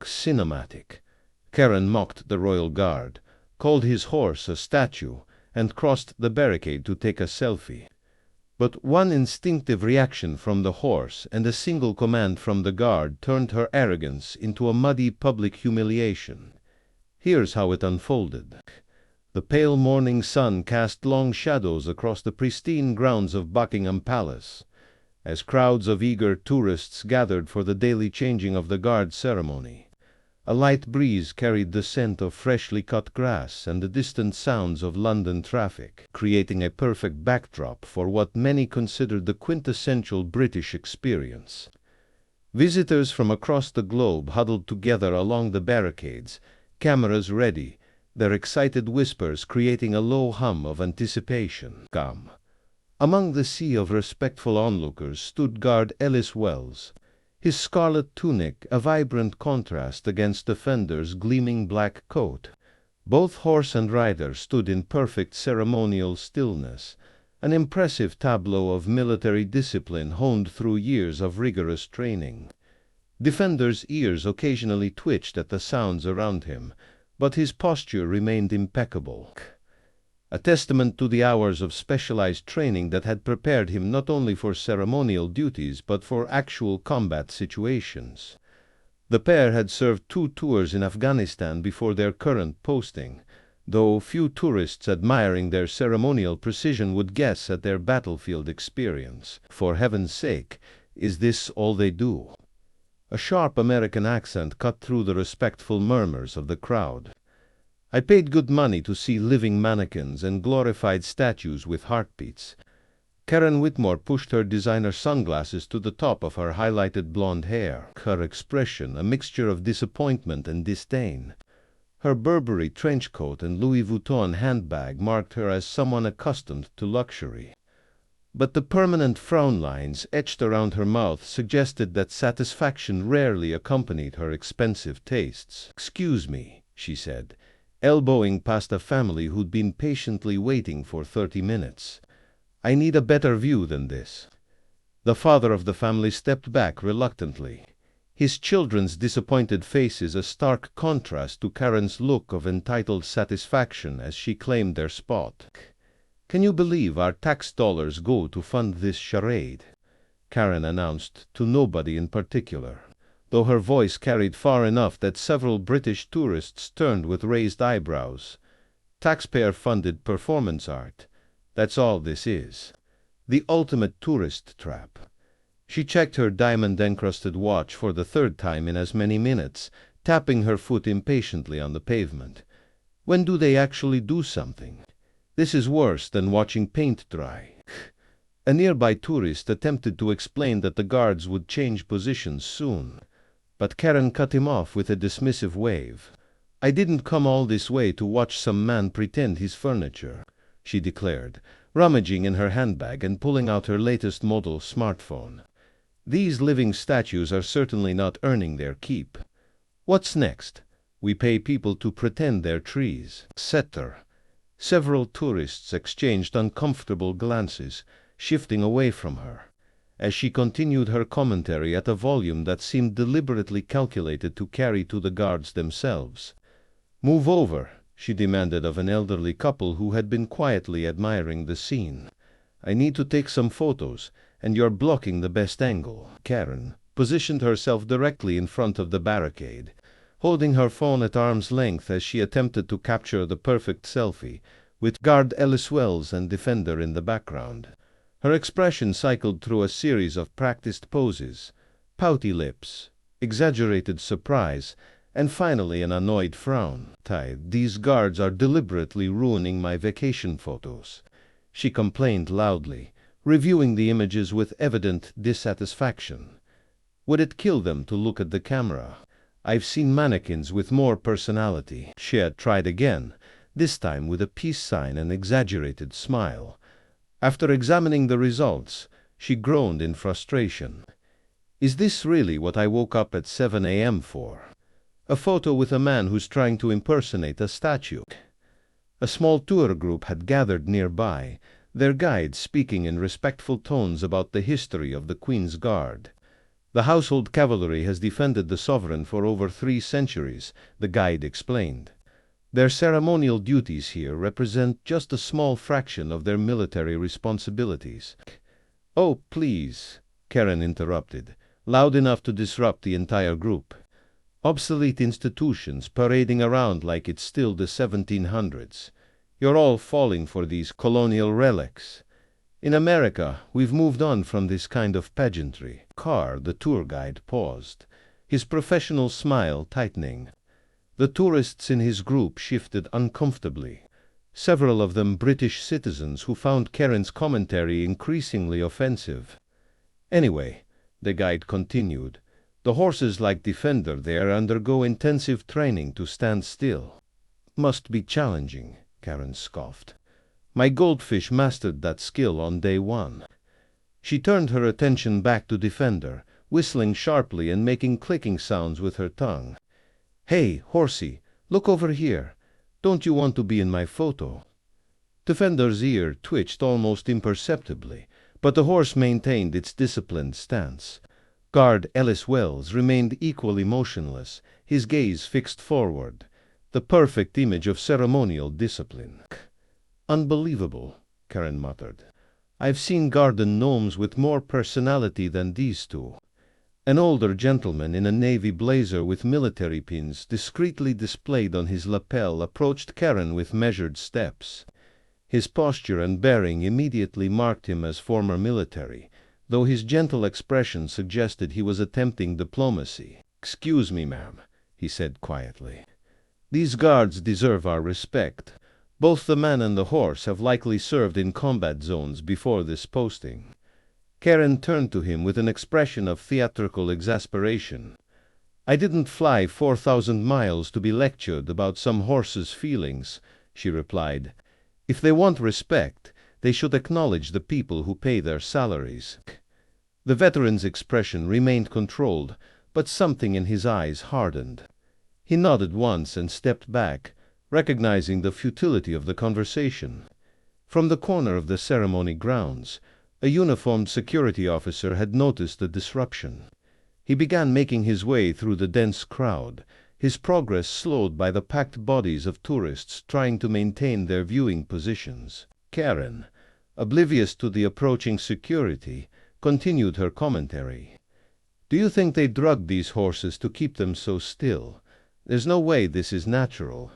Cinematic. Karen mocked the royal guard, called his horse a statue, and crossed the barricade to take a selfie. But one instinctive reaction from the horse and a single command from the guard turned her arrogance into a muddy public humiliation. Here's how it unfolded. The pale morning sun cast long shadows across the pristine grounds of Buckingham Palace, as crowds of eager tourists gathered for the daily changing of the guard ceremony. A light breeze carried the scent of freshly cut grass and the distant sounds of London traffic, creating a perfect backdrop for what many considered the quintessential British experience. Visitors from across the globe huddled together along the barricades, cameras ready, their excited whispers creating a low hum of anticipation. Come. Among the sea of respectful onlookers stood Guard Ellis Wells, his scarlet tunic a vibrant contrast against Defender's gleaming black coat. Both horse and rider stood in perfect ceremonial stillness, an impressive tableau of military discipline honed through years of rigorous training. Defender's ears occasionally twitched at the sounds around him, but his posture remained impeccable, a testament to the hours of specialized training that had prepared him not only for ceremonial duties but for actual combat situations. The pair had served 2 tours in Afghanistan before their current posting, though few tourists admiring their ceremonial precision would guess at their battlefield experience. For heaven's sake, is this all they do? A sharp American accent cut through the respectful murmurs of the crowd. I paid good money to see living mannequins and glorified statues with heartbeats. Karen Whitmore pushed her designer sunglasses to the top of her highlighted blonde hair, her expression a mixture of disappointment and disdain. Her Burberry trench coat and Louis Vuitton handbag marked her as someone accustomed to luxury. But the permanent frown lines etched around her mouth suggested that satisfaction rarely accompanied her expensive tastes. "Excuse me," she said, elbowing past a family who'd been patiently waiting for 30 minutes. "I need a better view than this." The father of the family stepped back reluctantly, his children's disappointed faces a stark contrast to Karen's look of entitled satisfaction as she claimed their spot. "Can you believe our tax dollars go to fund this charade?" Karen announced to nobody in particular, though her voice carried far enough that several British tourists turned with raised eyebrows. "Taxpayer-funded performance art. That's all this is. The ultimate tourist trap." She checked her diamond-encrusted watch for the 3rd time in as many minutes, tapping her foot impatiently on the pavement. "When do they actually do something? This is worse than watching paint dry." A nearby tourist attempted to explain that the guards would change positions soon, but Karen cut him off with a dismissive wave. "I didn't come all this way to watch some man pretend he's furniture," she declared, rummaging in her handbag and pulling out her latest model smartphone. "These living statues are certainly not earning their keep. What's next? We pay people to pretend they're trees, etc." Several tourists exchanged uncomfortable glances, shifting away from her, as she continued her commentary at a volume that seemed deliberately calculated to carry to the guards themselves. "Move over," she demanded of an elderly couple who had been quietly admiring the scene. "I need to take some photos, and you're blocking the best angle." Karen positioned herself directly in front of the barricade, holding her phone at arm's length as she attempted to capture the perfect selfie, with Guard Ellis Wells and Defender in the background. Her expression cycled through a series of practiced poses, pouty lips, exaggerated surprise, and finally an annoyed frown. "These guards are deliberately ruining my vacation photos," she complained loudly, reviewing the images with evident dissatisfaction. "Would it kill them to look at the camera? I've seen mannequins with more personality." She had tried again, this time with a peace sign and exaggerated smile. After examining the results, she groaned in frustration. "Is this really what I woke up at 7 a.m. for? A photo with a man who's trying to impersonate a statue?" A small tour group had gathered nearby, their guide speaking in respectful tones about the history of the Queen's Guard. The household cavalry has defended the sovereign for over 3 centuries, the guide explained. Their ceremonial duties here represent just a small fraction of their military responsibilities. "Oh, please," Karen interrupted, loud enough to disrupt the entire group. "Obsolete institutions parading around like it's still the 1700s. You're all falling for these colonial relics. In America, we've moved on from this kind of pageantry." Carr, the tour guide, paused, his professional smile tightening. The tourists in his group shifted uncomfortably, several of them British citizens who found Karen's commentary increasingly offensive. "Anyway," the guide continued, "the horses like Defender there undergo intensive training to stand still." "Must be challenging," Karen scoffed. "My goldfish mastered that skill on day one." She turned her attention back to Defender, whistling sharply and making clicking sounds with her tongue. "Hey, horsey, look over here. Don't you want to be in my photo?" Defender's ear twitched almost imperceptibly, but the horse maintained its disciplined stance. Guard Ellis Wells remained equally motionless, his gaze fixed forward, the perfect image of ceremonial discipline. "Unbelievable," Karen muttered. "I've seen garden gnomes with more personality than these two." An older gentleman in a navy blazer with military pins discreetly displayed on his lapel approached Karen with measured steps. His posture and bearing immediately marked him as former military, though his gentle expression suggested he was attempting diplomacy. "Excuse me, ma'am," he said quietly. "These guards deserve our respect. Both the man and the horse have likely served in combat zones before this posting." Karen turned to him with an expression of theatrical exasperation. "I didn't fly 4,000 miles to be lectured about some horse's feelings," she replied. "If they want respect, they should acknowledge the people who pay their salaries." The veteran's expression remained controlled, but something in his eyes hardened. He nodded once and stepped back, recognizing the futility of the conversation. From the corner of the ceremony grounds, a uniformed security officer had noticed the disruption. He began making his way through the dense crowd, his progress slowed by the packed bodies of tourists trying to maintain their viewing positions. Karen, oblivious to the approaching security, continued her commentary. "Do you think they drugged these horses to keep them so still? There's no way this is natural.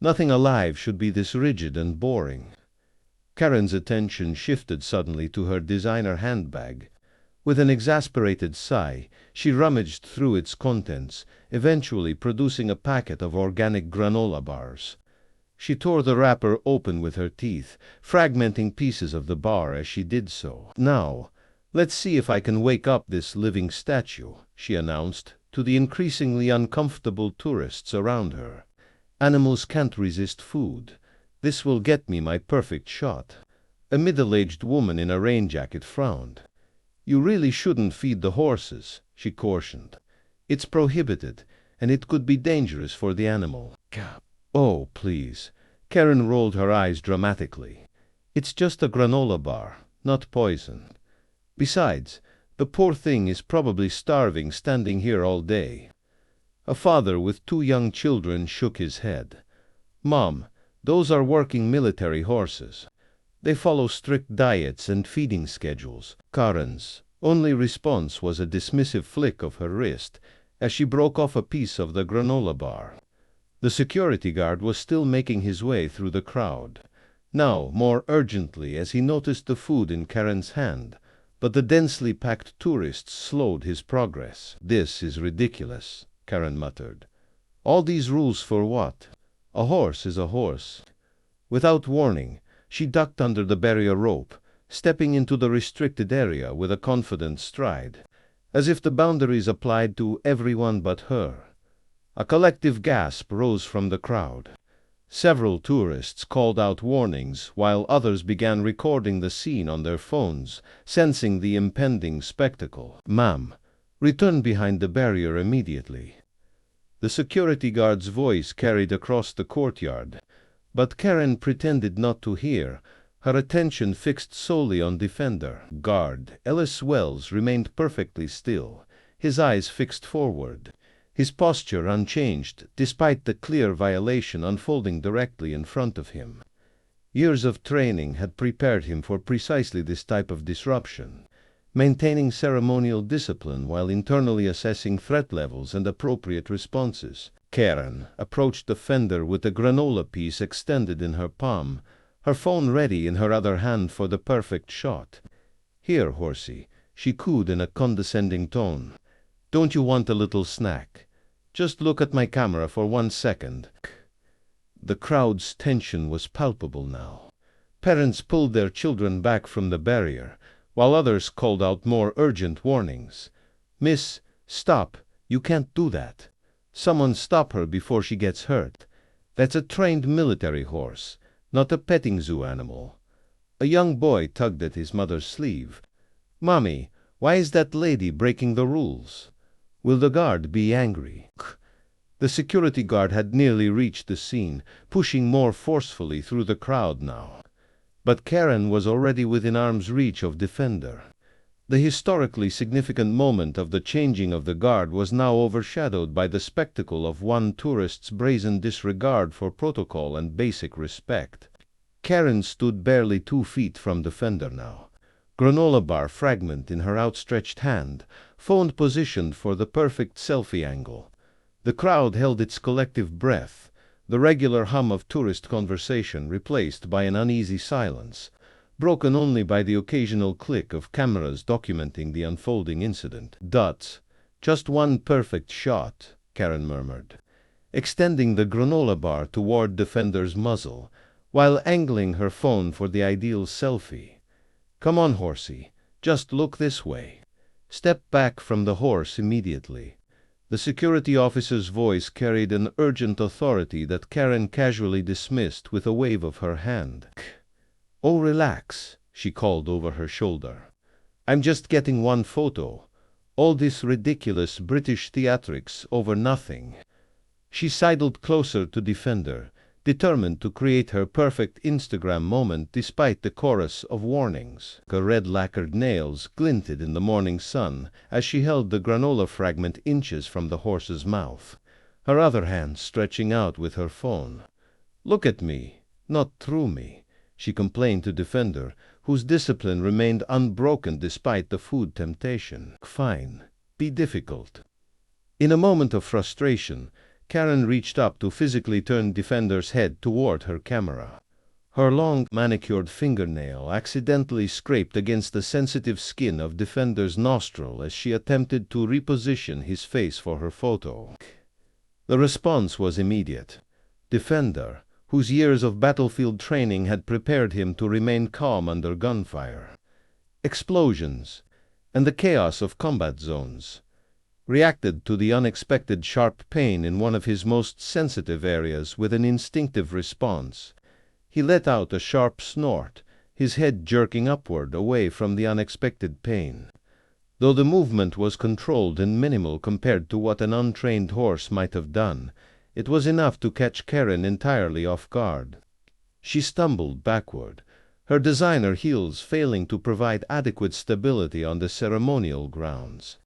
Nothing alive should be this rigid and boring." Karen's attention shifted suddenly to her designer handbag. With an exasperated sigh, she rummaged through its contents, eventually producing a packet of organic granola bars. She tore the wrapper open with her teeth, fragmenting pieces of the bar as she did so. "Now, let's see if I can wake up this living statue," she announced to the increasingly uncomfortable tourists around her. "Animals can't resist food. This will get me my perfect shot." A middle-aged woman in a rain jacket frowned. "You really shouldn't feed the horses," she cautioned. "It's prohibited, and it could be dangerous for the animal." "Oh, please." Karen rolled her eyes dramatically. "It's just a granola bar, not poison. Besides, the poor thing is probably starving standing here all day." A father with 2 young children shook his head. "Mom, those are working military horses. They follow strict diets and feeding schedules." Karen's only response was a dismissive flick of her wrist as she broke off a piece of the granola bar. The security guard was still making his way through the crowd, now more urgently as he noticed the food in Karen's hand, but the densely packed tourists slowed his progress. "This is ridiculous," Karen muttered. "All these rules for what? A horse is a horse." Without warning, she ducked under the barrier rope, stepping into the restricted area with a confident stride, as if the boundaries applied to everyone but her. A collective gasp rose from the crowd. Several tourists called out warnings, while others began recording the scene on their phones, sensing the impending spectacle. "Ma'am, return behind the barrier immediately." The security guard's voice carried across the courtyard, but Karen pretended not to hear, her attention fixed solely on Defender. Guard Ellis Wells remained perfectly still, his eyes fixed forward, his posture unchanged despite the clear violation unfolding directly in front of him. Years of training had prepared him for precisely this type of disruption, maintaining ceremonial discipline while internally assessing threat levels and appropriate responses. Karen approached the fender with a granola piece extended in her palm, her phone ready in her other hand for the perfect shot. "Here, horsey," she cooed in a condescending tone. "Don't you want a little snack? Just look at my camera for 1 second." The crowd's tension was palpable now. Parents pulled their children back from the barrier, while others called out more urgent warnings. "Miss, stop! You can't do that. Someone stop her before she gets hurt. That's a trained military horse, not a petting zoo animal." A young boy tugged at his mother's sleeve. "Mommy, why is that lady breaking the rules? Will the guard be angry?" The security guard had nearly reached the scene, pushing more forcefully through the crowd now. But Karen was already within arm's reach of Defender. The historically significant moment of the changing of the guard was now overshadowed by the spectacle of one tourist's brazen disregard for protocol and basic respect. Karen stood barely 2 feet from Defender now, granola bar fragment in her outstretched hand, phone positioned for the perfect selfie angle. The crowd held its collective breath, the regular hum of tourist conversation replaced by an uneasy silence, broken only by the occasional click of cameras documenting the unfolding incident. "Dots. Just one perfect shot," Karen murmured, extending the granola bar toward Defender's muzzle, while angling her phone for the ideal selfie. "Come on, horsey. Just look this way. Step back from the horse immediately." The security officer's voice carried an urgent authority that Karen casually dismissed with a wave of her hand. "Oh, relax," she called over her shoulder. "I'm just getting one photo. All this ridiculous British theatrics over nothing." She sidled closer to Defender, determined to create her perfect Instagram moment despite the chorus of warnings. Her red lacquered nails glinted in the morning sun as she held the granola fragment inches from the horse's mouth, her other hand stretching out with her phone. "Look at me, not through me," she complained to Defender, whose discipline remained unbroken despite the food temptation. "Fine. Be difficult." In a moment of frustration, Karen reached up to physically turn Defender's head toward her camera. Her long, manicured fingernail accidentally scraped against the sensitive skin of Defender's nostril as she attempted to reposition his face for her photo. The response was immediate. Defender, whose years of battlefield training had prepared him to remain calm under gunfire, explosions, and the chaos of combat zones, reacted to the unexpected sharp pain in one of his most sensitive areas with an instinctive response. He let out a sharp snort, his head jerking upward away from the unexpected pain. Though the movement was controlled and minimal compared to what an untrained horse might have done, it was enough to catch Karen entirely off guard. She stumbled backward, her designer heels failing to provide adequate stability on the ceremonial grounds.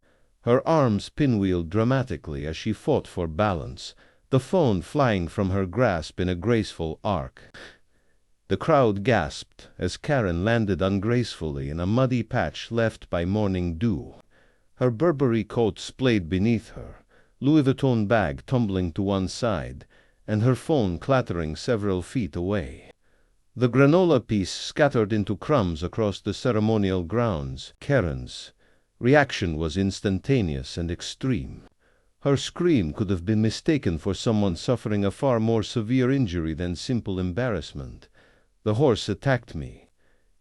Her arms pinwheeled dramatically as she fought for balance, the phone flying from her grasp in a graceful arc. The crowd gasped as Karen landed ungracefully in a muddy patch left by morning dew. Her Burberry coat splayed beneath her, Louis Vuitton bag tumbling to one side, and her phone clattering several feet away. The granola piece scattered into crumbs across the ceremonial grounds. Karen's reaction was instantaneous and extreme. Her scream could have been mistaken for someone suffering a far more severe injury than simple embarrassment. "The horse attacked me,"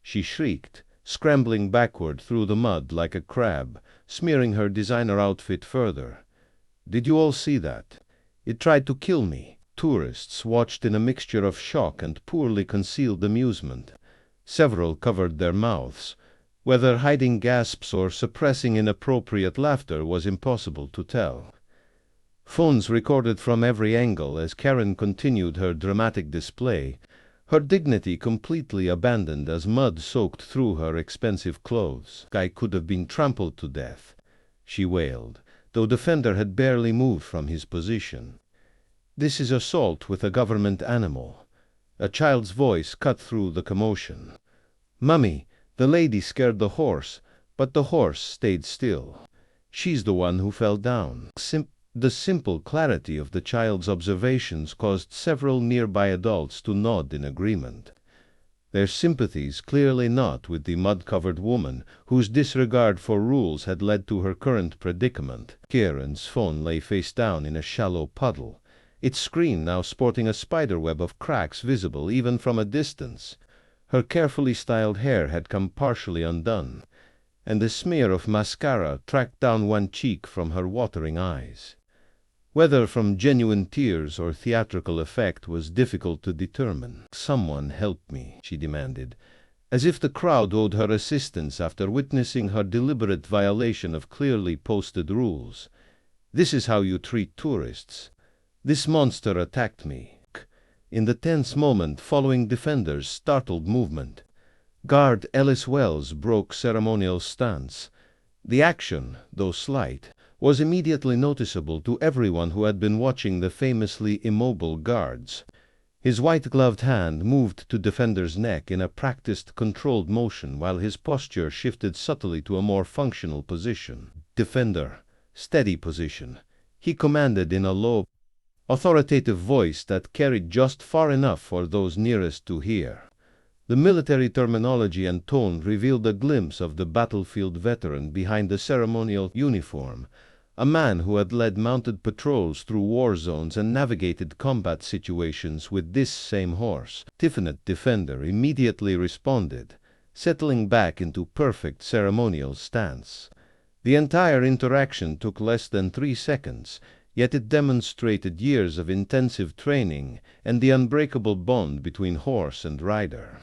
she shrieked, scrambling backward through the mud like a crab, smearing her designer outfit further. "Did you all see that? It tried to kill me." Tourists watched in a mixture of shock and poorly concealed amusement. Several covered their mouths. Whether hiding gasps or suppressing inappropriate laughter was impossible to tell. Phones recorded from every angle as Karen continued her dramatic display, her dignity completely abandoned as mud soaked through her expensive clothes. "I could have been trampled to death," she wailed, though Defender had barely moved from his position. "This is assault with a government animal." A child's voice cut through the commotion. "Mummy, the lady scared the horse, but the horse stayed still. She's the one who fell down." The simple clarity of the child's observations caused several nearby adults to nod in agreement. Their sympathies clearly not with the mud-covered woman whose disregard for rules had led to her current predicament. Karen's phone lay face down in a shallow puddle, its screen now sporting a spiderweb of cracks visible even from a distance. Her carefully styled hair had come partially undone, and a smear of mascara tracked down one cheek from her watering eyes. Whether from genuine tears or theatrical effect was difficult to determine. "Someone help me," she demanded, as if the crowd owed her assistance after witnessing her deliberate violation of clearly posted rules. "This is how you treat tourists. This monster attacked me." In the tense moment following Defender's startled movement, Guard Ellis Wells broke ceremonial stance. The action, though slight, was immediately noticeable to everyone who had been watching the famously immobile guards. His white-gloved hand moved to Defender's neck in a practiced, controlled motion while his posture shifted subtly to a more functional position. "Defender, steady position," he commanded in a low, authoritative voice that carried just far enough for those nearest to hear. The military terminology and tone revealed a glimpse of the battlefield veteran behind the ceremonial uniform, a man who had led mounted patrols through war zones and navigated combat situations with this same horse. Tiffany Defender immediately responded, settling back into perfect ceremonial stance. The entire interaction took less than 3 seconds, yet it demonstrated years of intensive training and the unbreakable bond between horse and rider.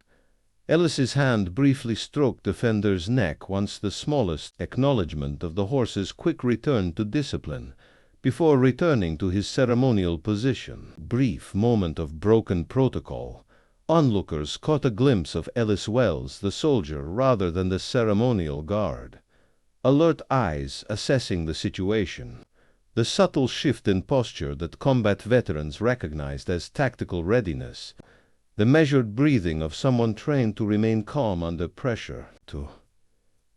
Ellis's hand briefly stroked Defender's neck once, the smallest acknowledgment of the horse's quick return to discipline, before returning to his ceremonial position. Brief moment of broken protocol. Onlookers caught a glimpse of Ellis Wells, the soldier, rather than the ceremonial guard. Alert eyes assessing the situation. The subtle shift in posture that combat veterans recognized as tactical readiness. The measured breathing of someone trained to remain calm under pressure.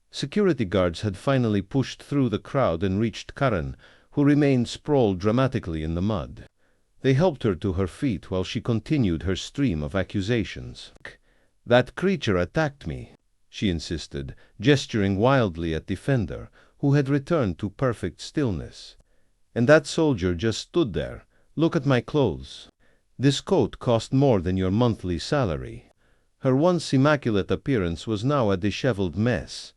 Security guards had finally pushed through the crowd and reached Karen, who remained sprawled dramatically in the mud. They helped her to her feet while she continued her stream of accusations. "That creature attacked me," she insisted, gesturing wildly at Defender, who had returned to perfect stillness. "And that soldier just stood there. Look at my clothes. This coat cost more than your monthly salary." Her once immaculate appearance was now a disheveled mess.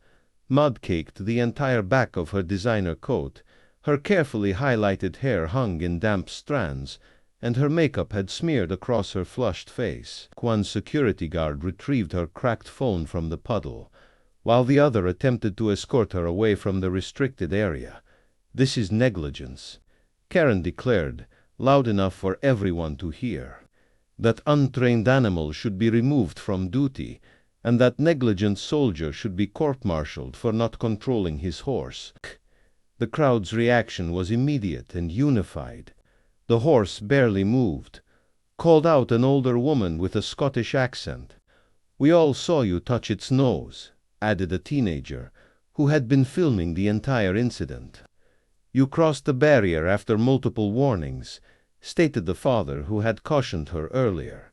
Mud caked the entire back of her designer coat, her carefully highlighted hair hung in damp strands, and her makeup had smeared across her flushed face. One security guard retrieved her cracked phone from the puddle, while the other attempted to escort her away from the restricted area. "This is negligence," Karen declared, loud enough for everyone to hear. "That untrained animal should be removed from duty, and that negligent soldier should be court-martialed for not controlling his horse." The crowd's reaction was immediate and unified. The horse barely moved. Called out an older woman with a Scottish accent. "We all saw you touch its nose," added a teenager, who had been filming the entire incident. "You crossed the barrier after multiple warnings," stated the father who had cautioned her earlier.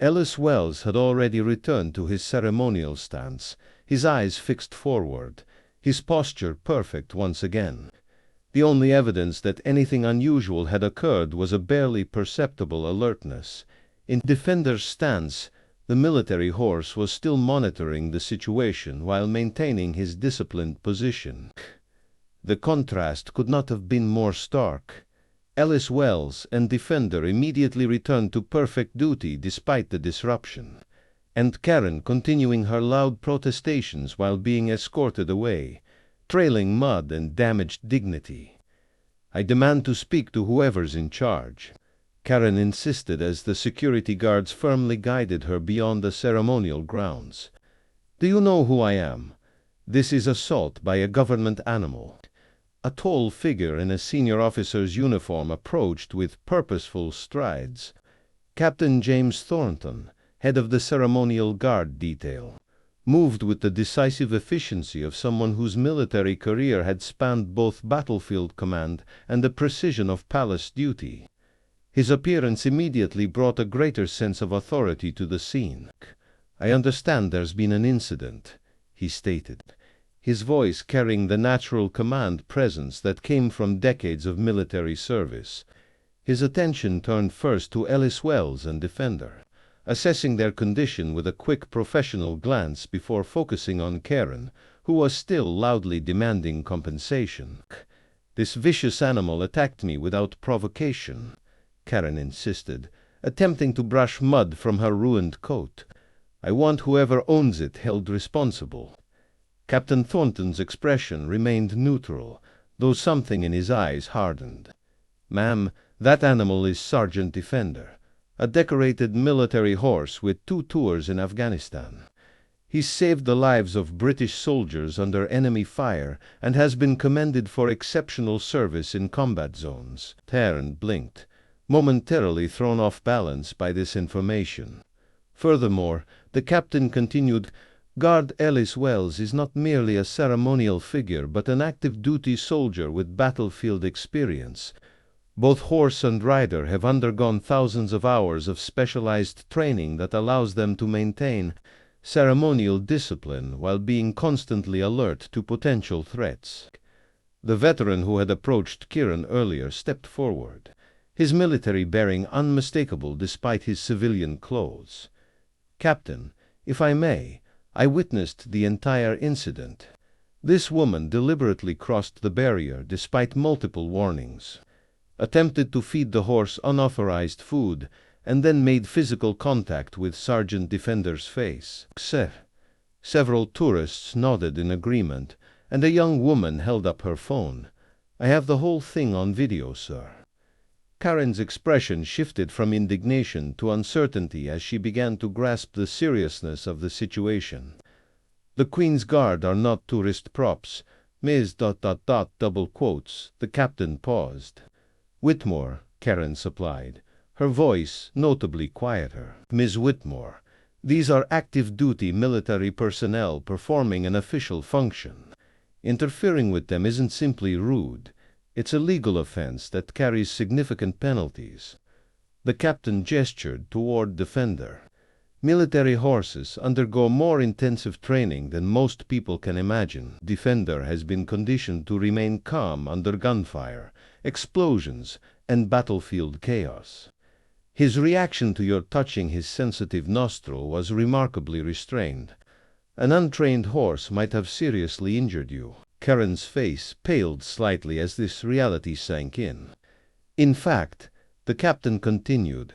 Ellis Wells had already returned to his ceremonial stance, his eyes fixed forward, his posture perfect once again. The only evidence that anything unusual had occurred was a barely perceptible alertness. In Defender's stance, the military horse was still monitoring the situation while maintaining his disciplined position. The contrast could not have been more stark. Ellis Wells and Defender immediately returned to perfect duty despite the disruption, and Karen continuing her loud protestations while being escorted away, trailing mud and damaged dignity. "I demand to speak to whoever's in charge," Karen insisted as the security guards firmly guided her beyond the ceremonial grounds. "Do you know who I am? This is assault by a government animal." A tall figure in a senior officer's uniform approached with purposeful strides. Captain James Thornton, head of the ceremonial guard detail, moved with the decisive efficiency of someone whose military career had spanned both battlefield command and the precision of palace duty. His appearance immediately brought a greater sense of authority to the scene. "I understand there's been an incident," he stated, his voice carrying the natural command presence that came from decades of military service. His attention turned first to Ellis Wells and Defender, assessing their condition with a quick professional glance before focusing on Karen, who was still loudly demanding compensation. "This vicious animal attacked me without provocation," Karen insisted, attempting to brush mud from her ruined coat. "I want whoever owns it held responsible." Captain Thornton's expression remained neutral, though something in his eyes hardened. "Ma'am, that animal is Sergeant Defender, a decorated military horse with 2 tours in Afghanistan. He's saved the lives of British soldiers under enemy fire and has been commended for exceptional service in combat zones." Karen blinked, momentarily thrown off balance by this information. Furthermore, the captain continued, "Guard Ellis Wells is not merely a ceremonial figure but an active duty soldier with battlefield experience. Both horse and rider have undergone thousands of hours of specialized training that allows them to maintain ceremonial discipline while being constantly alert to potential threats." The veteran who had approached Kieran earlier stepped forward, his military bearing unmistakable despite his civilian clothes. "Captain, if I may, I witnessed the entire incident. This woman deliberately crossed the barrier despite multiple warnings, attempted to feed the horse unauthorized food, and then made physical contact with Sergeant Defender's face." Several tourists nodded in agreement, and a young woman held up her phone. "I have the whole thing on video, sir." Karen's expression shifted from indignation to uncertainty as she began to grasp the seriousness of the situation. "The Queen's Guard are not tourist props. Ms. ... double quotes." The captain paused. "Whitmore," Karen supplied, her voice notably quieter. "Ms. Whitmore, these are active-duty military personnel performing an official function. Interfering with them isn't simply rude. It's a legal offense that carries significant penalties." The captain gestured toward Defender. "Military horses undergo more intensive training than most people can imagine. Defender has been conditioned to remain calm under gunfire, explosions, and battlefield chaos. His reaction to your touching his sensitive nostril was remarkably restrained. An untrained horse might have seriously injured you." Karen's face paled slightly as this reality sank in. "In fact," the captain continued,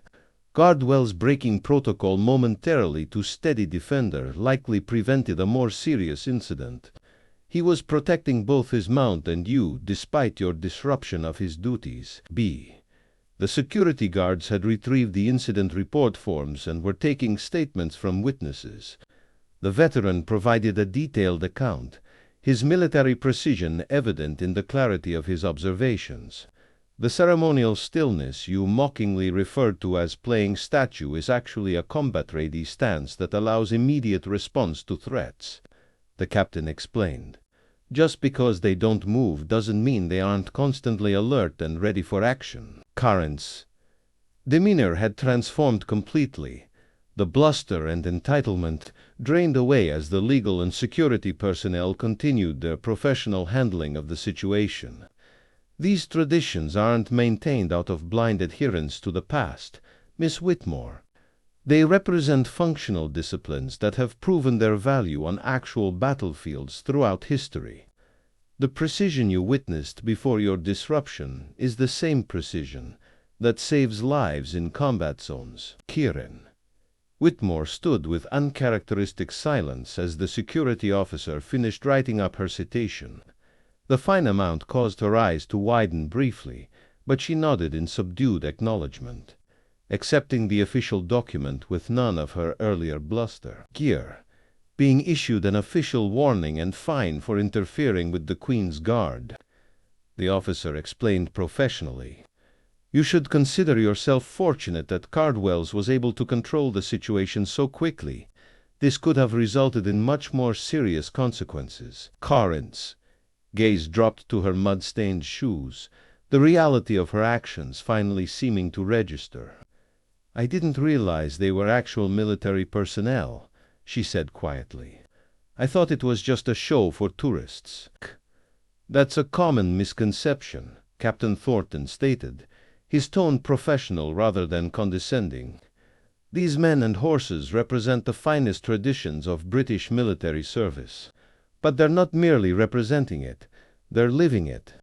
"Guardwell's breaking protocol momentarily to steady Defender likely prevented a more serious incident. He was protecting both his mount and you despite your disruption of his duties." The security guards had retrieved the incident report forms and were taking statements from witnesses. The veteran provided a detailed account, his military precision evident in the clarity of his observations. "The ceremonial stillness you mockingly referred to as playing statue is actually a combat-ready stance that allows immediate response to threats," the captain explained. "Just because they don't move doesn't mean they aren't constantly alert and ready for action." Karen's demeanor had transformed completely. The bluster and entitlement drained away as the legal and security personnel continued their professional handling of the situation. "These traditions aren't maintained out of blind adherence to the past, Miss Whitmore. They represent functional disciplines that have proven their value on actual battlefields throughout history. The precision you witnessed before your disruption is the same precision that saves lives in combat zones." Kieran. Whitmore stood with uncharacteristic silence as the security officer finished writing up her citation. The fine amount caused her eyes to widen briefly, but she nodded in subdued acknowledgment, accepting the official document with none of her earlier bluster. Gear, being issued an official warning and fine for interfering with the Queen's Guard. the officer explained professionally. "You should consider yourself fortunate that Cardwells was able to control the situation so quickly. This could have resulted in much more serious consequences." Karen's gaze dropped to her mud-stained shoes, the reality of her actions finally seeming to register. "I didn't realize they were actual military personnel," she said quietly. "I thought it was just a show for tourists." "That's a common misconception," Captain Thornton stated, his tone professional rather than condescending. "These men and horses represent the finest traditions of British military service. But they're not merely representing it, they're living it.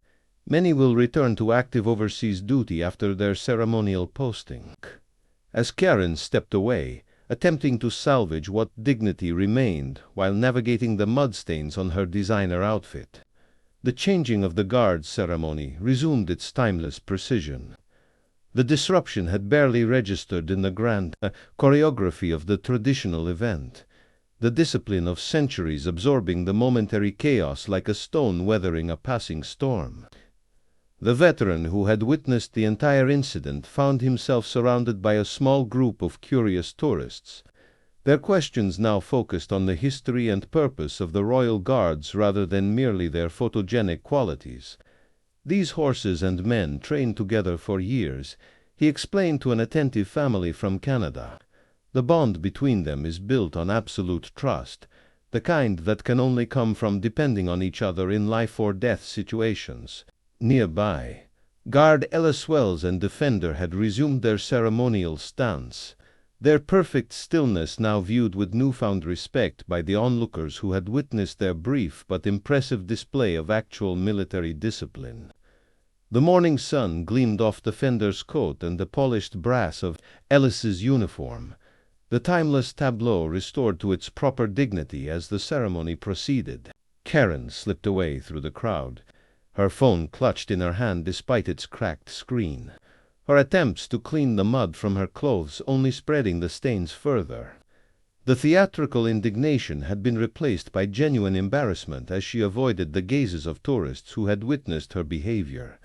Many will return to active overseas duty after their ceremonial posting." As Karen stepped away, attempting to salvage what dignity remained while navigating the mud-stains on her designer outfit, the changing of the guard ceremony resumed its timeless precision. The disruption had barely registered in the grand choreography of the traditional event, the discipline of centuries absorbing the momentary chaos like a stone weathering a passing storm. The veteran who had witnessed the entire incident found himself surrounded by a small group of curious tourists. Their questions now focused on the history and purpose of the Royal Guards rather than merely their photogenic qualities. "These horses and men trained together for years," he explained to an attentive family from Canada. "The bond between them is built on absolute trust, the kind that can only come from depending on each other in life-or-death situations." Nearby, Guard Ellis Wells and Defender had resumed their ceremonial stance, their perfect stillness now viewed with newfound respect by the onlookers who had witnessed their brief but impressive display of actual military discipline. The morning sun gleamed off Defender's coat and the polished brass of Ellis's uniform, the timeless tableau restored to its proper dignity as the ceremony proceeded. Karen slipped away through the crowd, her phone clutched in her hand despite its cracked screen, her attempts to clean the mud from her clothes only spreading the stains further. The theatrical indignation had been replaced by genuine embarrassment as she avoided the gazes of tourists who had witnessed her behavior,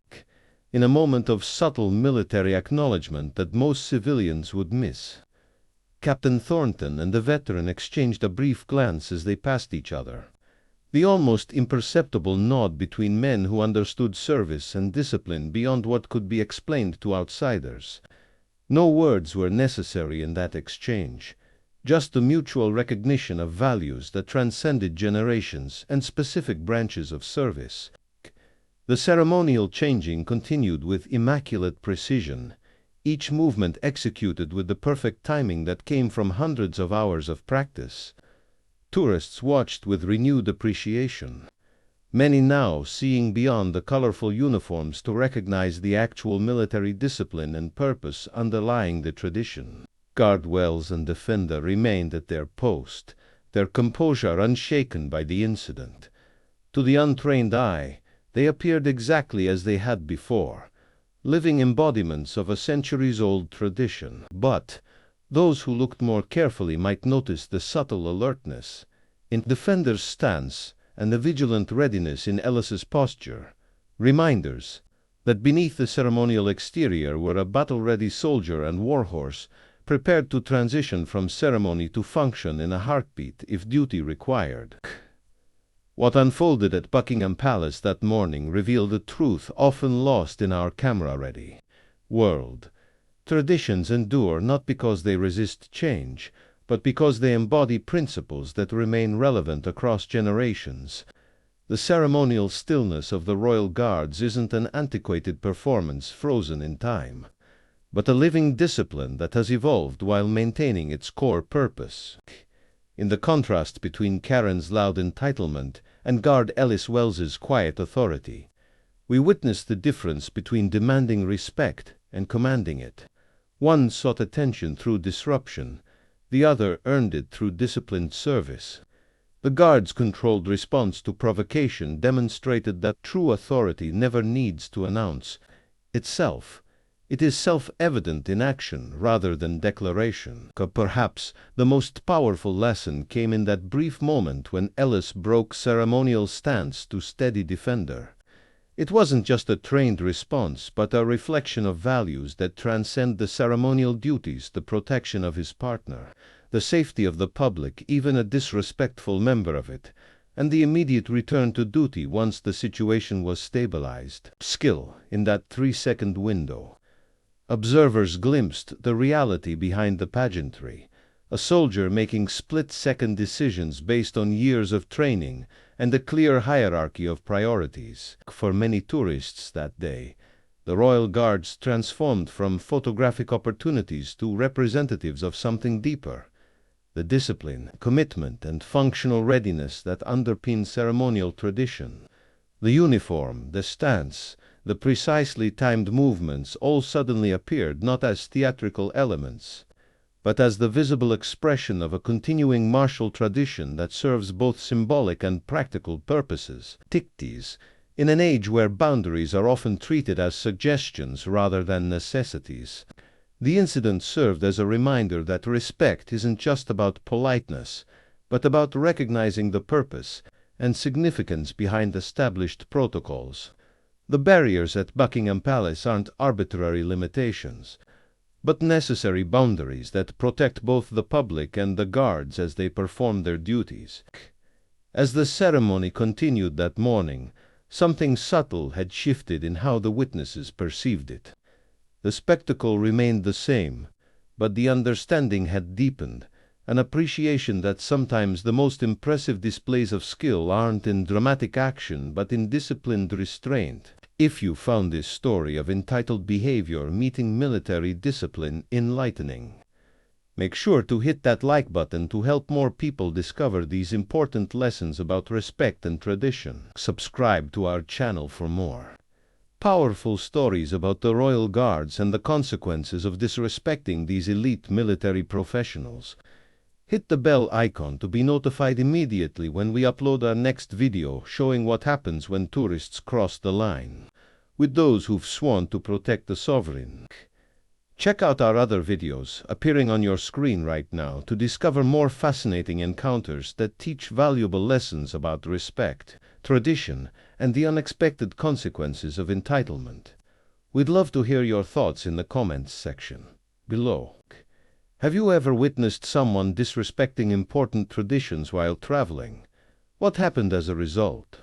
in a moment of subtle military acknowledgement that most civilians would miss. Captain Thornton and the veteran exchanged a brief glance as they passed each other, the almost imperceptible nod between men who understood service and discipline beyond what could be explained to outsiders. No words were necessary in that exchange, just the mutual recognition of values that transcended generations and specific branches of service. The ceremonial changing continued with immaculate precision, each movement executed with the perfect timing that came from hundreds of hours of practice. Tourists watched with renewed appreciation, many now seeing beyond the colorful uniforms to recognize the actual military discipline and purpose underlying the tradition. Cardwells and Defender remained at their post, their composure unshaken by the incident. To the untrained eye, they appeared exactly as they had before, living embodiments of a centuries-old tradition. But those who looked more carefully might notice the subtle alertness in Defender's stance and the vigilant readiness in Ellis's posture, reminders that beneath the ceremonial exterior were a battle-ready soldier and warhorse prepared to transition from ceremony to function in a heartbeat if duty required. What unfolded at Buckingham Palace that morning revealed a truth often lost in our camera-ready world. Traditions endure not because they resist change, but because they embody principles that remain relevant across generations. The ceremonial stillness of the Royal Guards isn't an antiquated performance frozen in time, but a living discipline that has evolved while maintaining its core purpose. In the contrast between Karen's loud entitlement and Guard Ellis Wells's quiet authority, we witness the difference between demanding respect and commanding it. One sought attention through disruption, the other earned it through disciplined service. The Guards' controlled response to provocation demonstrated that true authority never needs to announce itself. It is self-evident in action rather than declaration. Perhaps the most powerful lesson came in that brief moment when Ellis broke ceremonial stance to steady Defender. It wasn't just a trained response, but a reflection of values that transcend the ceremonial duties, the protection of his partner, the safety of the public, even a disrespectful member of it, and the immediate return to duty once the situation was stabilized. Skill in that 3-second window. Observers glimpsed the reality behind the pageantry. A soldier making split-second decisions based on years of training and a clear hierarchy of priorities. For many tourists that day, the Royal Guards transformed from photographic opportunities to representatives of something deeper. The discipline, commitment, and functional readiness that underpin ceremonial tradition. The uniform, the stance, the precisely timed movements all suddenly appeared not as theatrical elements, but as the visible expression of a continuing martial tradition that serves both symbolic and practical purposes. Tiktis, in an age where boundaries are often treated as suggestions rather than necessities. The incident served as a reminder that respect isn't just about politeness, but about recognizing the purpose and significance behind established protocols. The barriers at Buckingham Palace aren't arbitrary limitations, but necessary boundaries that protect both the public and the guards as they perform their duties. As the ceremony continued that morning, something subtle had shifted in how the witnesses perceived it. The spectacle remained the same, but the understanding had deepened, an appreciation that sometimes the most impressive displays of skill aren't in dramatic action but in disciplined restraint. If you found this story of entitled behavior meeting military discipline enlightening, make sure to hit that like button to help more people discover these important lessons about respect and tradition. Subscribe to our channel for more powerful stories about the Royal Guards and the consequences of disrespecting these elite military professionals. Hit the bell icon to be notified immediately when we upload our next video showing what happens when tourists cross the line with those who've sworn to protect the sovereign. Check out our other videos appearing on your screen right now to discover more fascinating encounters that teach valuable lessons about respect, tradition, and the unexpected consequences of entitlement. We'd love to hear your thoughts in the comments section below. Have you ever witnessed someone disrespecting important traditions while traveling? What happened as a result?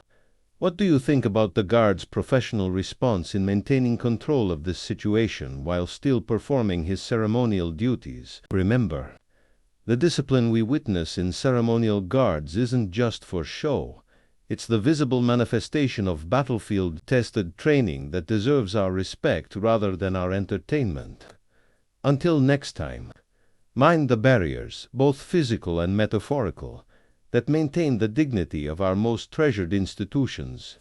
What do you think about the guard's professional response in maintaining control of this situation while still performing his ceremonial duties? Remember, the discipline we witness in ceremonial guards isn't just for show. It's the visible manifestation of battlefield-tested training that deserves our respect rather than our entertainment. Until next time, mind the barriers, both physical and metaphorical, that maintain the dignity of our most treasured institutions.